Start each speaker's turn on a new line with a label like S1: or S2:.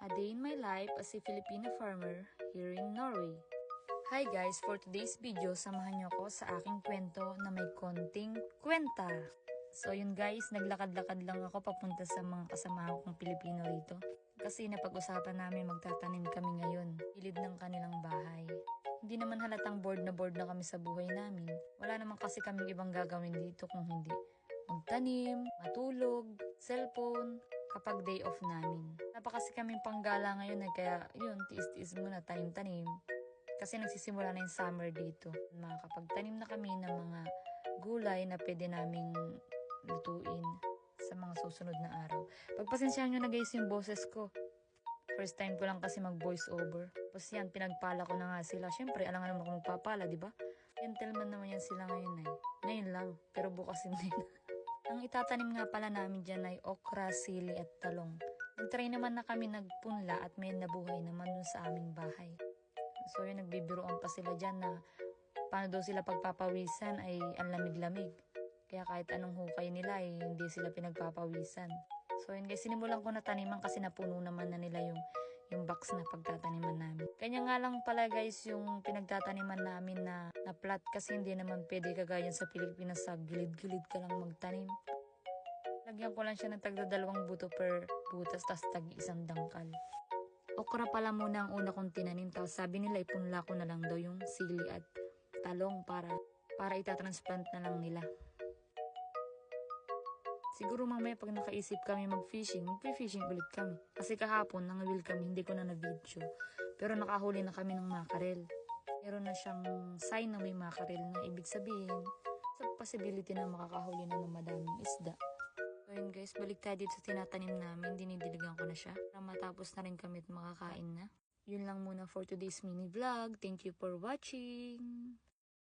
S1: A day in my life as a Filipino farmer here in Norway. Hi guys! For today's video, samahan niyo ako sa aking kwento na may konting kwenta. So yun guys, naglakad-lakad lang ako papunta sa mga kasama kong Pilipino rito. Kasi napag-usapan namin magtatanim kami ngayon, gilid ng kanilang bahay. Hindi naman halatang bored na kami sa buhay namin. Wala naman kasi kaming ibang gagawin dito kung hindi magtanim, matulog, cellphone, kapag day off namin. Napakasi kaming panggala ngayon kaya yun, tiis-tiis muna tanim-tanim. Kasi nagsisimula na yung summer dito. Makakapagtanim na kami ng mga gulay na pwede naming lutuin sa mga susunod na araw. Pagpasensyahan nyo na guys yung boses ko. First time ko lang kasi mag voice over. Tapos yan, pinagpala ko na nga sila. Siyempre, alam nga naman ako magpapala, di ba? Gentleman naman yan sila ngayon ay. Ngayon lang, pero bukas hindi na. Ang itatanim nga pala namin dyan ay okra, sili at talong. Nag-try naman na kami nagpunla at may nabuhay naman dun sa aming bahay. So yun, nagbibiruan pa sila dyan na paano daw sila pagpapawisan ay ang lamig-lamig. Kaya kahit anong hukay nila ay hindi sila pinagpapawisan. So yun guys, sinimulan ko na taniman kasi napuno naman na nila yung box na pagtataniman namin. Kanya nga lang pala guys yung pinagtataniman namin na plot kasi hindi naman pwede kagaya sa Pilipinas sa gilid-gilid ka lang magtanim. Lagyan ko lang siya ng tagda-2 buto per butas tas tag-1 dangkal. Okra pala muna ang una kong tinanim tapos sabi nila ipunla ko na lang daw yung sili at talong para itatransplant na lang nila. Siguro mamaya pag nakaisip kami mag-fishing ulit kami. Kasi kahapon nangawill kami, hindi ko na na-video. Pero nakahuli na kami ng mackerel. Meron na siyang sign na may mackerel na ibig sabihin sa possibility na makakahuli na ng madaming isda. So yun guys, balik tayo dito sa tinatanim namin. Dinidiligan ko na siya para matapos na rin kami at makakain na. Yun lang muna for today's mini vlog. Thank you for watching!